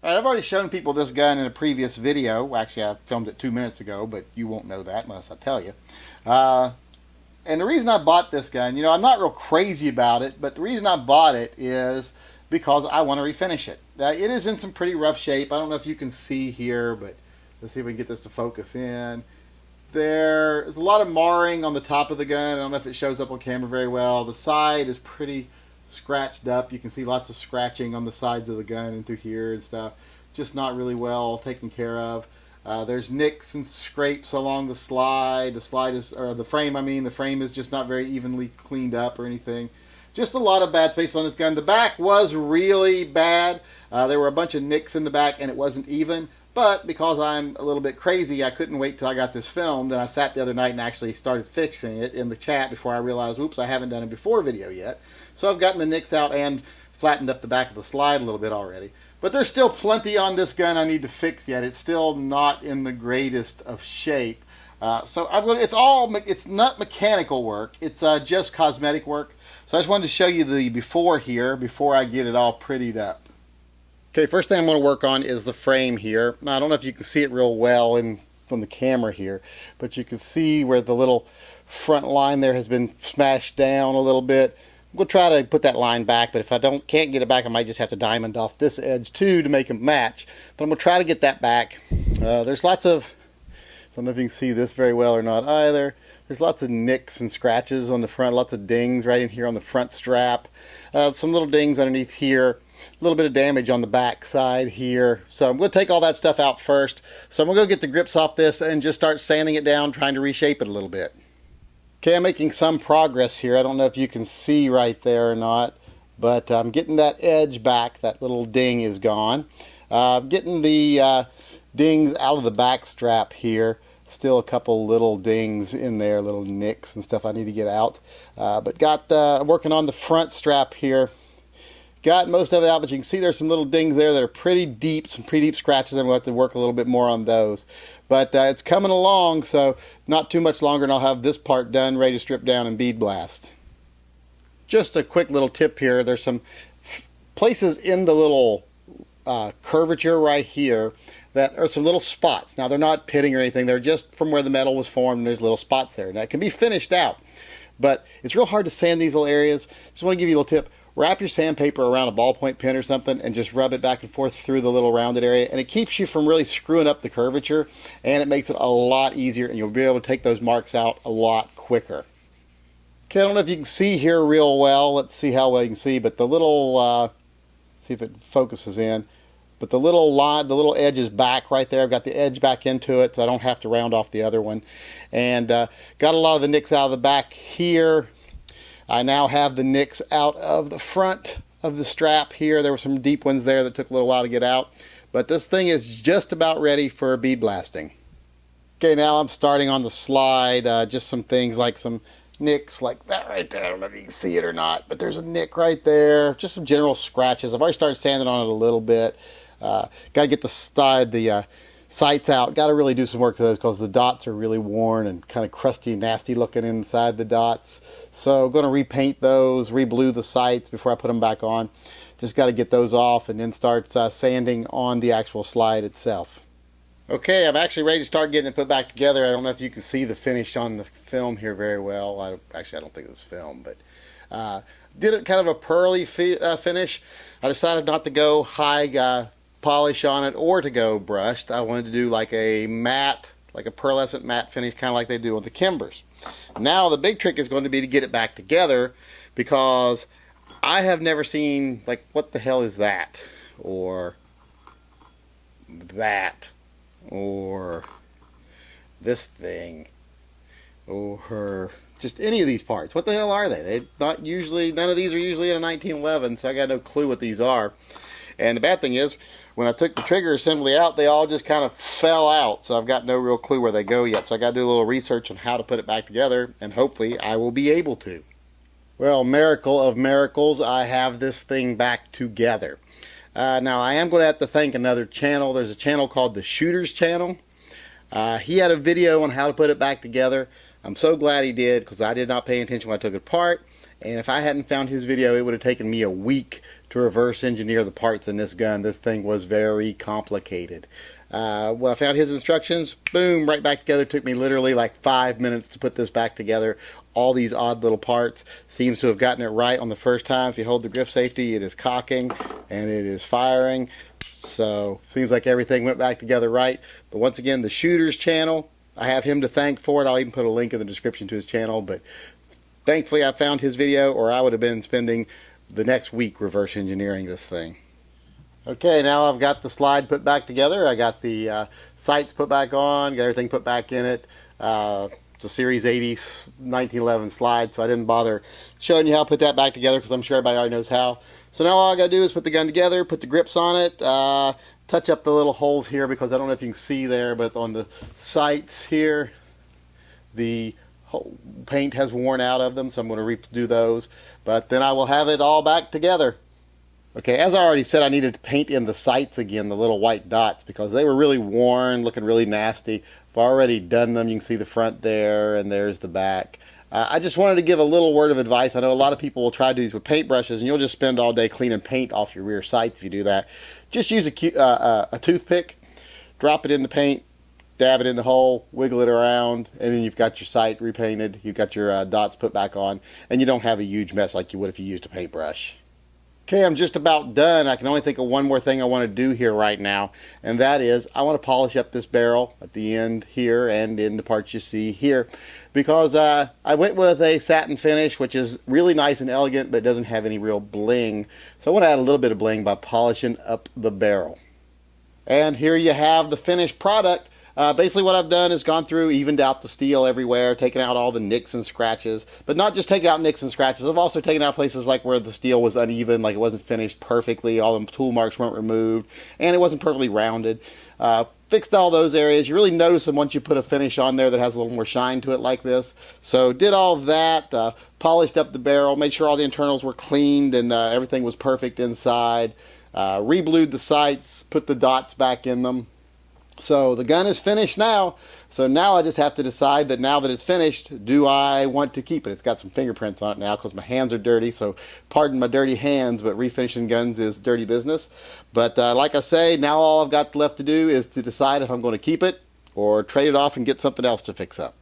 Alright, I've already shown people this gun in a previous video. Actually, I filmed it 2 minutes ago, but you won't know that unless I tell you. And the reason I bought this gun, I'm not real crazy about it, but the reason I bought it is because I want to refinish it. It is in some pretty rough shape. I don't know if you can see here, but let's see if we can get this to focus in. There's a lot of marring on the top of the gun. I don't know if it shows up on camera very well. The side is pretty scratched up. You can see lots of scratching on the sides of the gun and through here and stuff. Just not really well taken care of. There's nicks and scrapes along the slide. The frame is just not very evenly cleaned up or anything. Just a lot of bad space on this gun. The back was really bad. There were a bunch of nicks in the back and it wasn't even. But because I'm a little bit crazy, I couldn't wait till I got this filmed, and I sat the other night and actually started fixing it in the chat before I realized, oops, I haven't done a before video yet. So I've gotten the nicks out and flattened up the back of the slide a little bit already. But there's still plenty on this gun I need to fix yet. It's still not in the greatest of shape. So it's not mechanical work. It's just cosmetic work. So I just wanted to show you the before here before I get it all prettied up. Okay, first thing I'm going to work on is the frame here. Now, I don't know if you can see it real well from the camera here, but you can see where the little front line there has been smashed down a little bit. We'll try to put that line back, but if I can't get it back, I might just have to diamond off this edge too to make them match. But I'm going to try to get that back. There's lots of, I don't know if you can see this very well or not either. There's lots of nicks and scratches on the front, lots of dings right in here on the front strap. Some little dings underneath here. A little bit of damage on the back side here. So I'm going to take all that stuff out first. So I'm going to go get the grips off this and just start sanding it down, trying to reshape it a little bit. Okay, I'm making some progress here. I don't know if you can see right there or not, but I'm getting that edge back. That little ding is gone. Getting the dings out of the back strap here. Still a couple little dings in there, little nicks and stuff I need to get out. But got working on the front strap here. Got most of it out, but you can see there's some little dings there that are pretty deep, some pretty deep scratches. I'm going to have to work a little bit more on those. But it's coming along, so not too much longer and I'll have this part done, ready to strip down and bead blast. Just a quick little tip here. There's some places in the little curvature right here that are some little spots. Now they're not pitting or anything. They're just from where the metal was formed and there's little spots there. Now it can be finished out, but it's real hard to sand these little areas. Just want to give you a little tip. Wrap your sandpaper around a ballpoint pen or something and just rub it back and forth through the little rounded area, and it keeps you from really screwing up the curvature, and it makes it a lot easier and you'll be able to take those marks out a lot quicker. Okay, I don't know if you can see here real well. Let's see how well you can see, but the little, see if it focuses in, but the little line, the little edge is back right there. I've got the edge back into it so I don't have to round off the other one, and got a lot of the nicks out of the back here. I now have the nicks out of the front of the strap here. There were some deep ones there that took a little while to get out. But this thing is just about ready for bead blasting. Okay, now I'm starting on the slide. Just some things like some nicks like that right there. I don't know if you can see it or not, but there's a nick right there. Just some general scratches. I've already started sanding on it a little bit. Got to get the sights out. Got to really do some work to those because the dots are really worn and kind of crusty and nasty looking inside the dots. So I'm going to repaint those, re-blue the sights before I put them back on. Just got to get those off and then start sanding on the actual slide itself. Okay, I'm actually ready to start getting it put back together. I don't know if you can see the finish on the film here very well. I don't think it's film, but did it kind of a pearly finish. I decided not to go high polish on it or to go brushed. I wanted to do like a matte, like a pearlescent matte finish, kind of like they do on the Kimbers. Now the big trick is going to be to get it back together, because I have never seen, like, what the hell is that, or that, or this thing, or just any of these parts. What the hell are they? None of these are usually in a 1911, so I got no clue what these are. And the bad thing is, when I took the trigger assembly out, they all just kind of fell out. So I've got no real clue where they go yet. So I got to do a little research on how to put it back together, and hopefully I will be able to. Well, miracle of miracles, I have this thing back together. Now I am going to have to thank another channel. There's a channel called the Shooter's Channel. He had a video on how to put it back together. I'm so glad he did, because I did not pay attention when I took it apart. And if I hadn't found his video, it would have taken me a week to reverse engineer the parts in this gun. This thing was very complicated. When I found his instructions, boom, right back together. It took me literally like 5 minutes to put this back together. All these odd little parts. Seems to have gotten it right on the first time. If you hold the grip safety, it is cocking and it is firing. So seems like everything went back together right. But once again, the shooter's channel, I have him to thank for it. I'll even put a link in the description to his channel. But thankfully I found his video, or I would have been spending the next week reverse engineering this thing. Okay, now I've got the slide put back together. I got the sights put back on, got everything put back in it. It's a Series 80 1911 slide, so I didn't bother showing you how to put that back together because I'm sure everybody already knows how. So now all I got to do is put the gun together, put the grips on it, touch up the little holes here because I don't know if you can see there, but on the sights here, the paint has worn out of them, so I'm going to redo those. But then I will have it all back together. Okay, as I already said, I needed to paint in the sights again, the little white dots, because they were really worn, looking really nasty. I've already done them. You can see the front there, and there's the back. I just wanted to give a little word of advice. I know a lot of people will try to do these with paintbrushes, and you'll just spend all day cleaning paint off your rear sights if you do that. Just use a toothpick, drop it in the paint, dab it in the hole, wiggle it around, and then you've got your sight repainted, you've got your dots put back on, and you don't have a huge mess like you would if you used a paintbrush. Okay, I'm just about done. I can only think of one more thing I want to do here right now, and that is I want to polish up this barrel at the end here and in the parts you see here, because I went with a satin finish, which is really nice and elegant, but doesn't have any real bling. So I want to add a little bit of bling by polishing up the barrel. And here you have the finished product. Basically what I've done is gone through, evened out the steel everywhere, taken out all the nicks and scratches, but not just taking out nicks and scratches. I've also taken out places like where the steel was uneven, like it wasn't finished perfectly, all the tool marks weren't removed, and it wasn't perfectly rounded. Fixed all those areas. You really notice them once you put a finish on there that has a little more shine to it like this. So did all of that, polished up the barrel, made sure all the internals were cleaned and everything was perfect inside. Reblued the sights, put the dots back in them. So the gun is finished now. So now I just have to decide that now that it's finished, do I want to keep it? It's got some fingerprints on it now because my hands are dirty. So pardon my dirty hands, but refinishing guns is dirty business. But like I say, now all I've got left to do is to decide if I'm going to keep it or trade it off and get something else to fix up.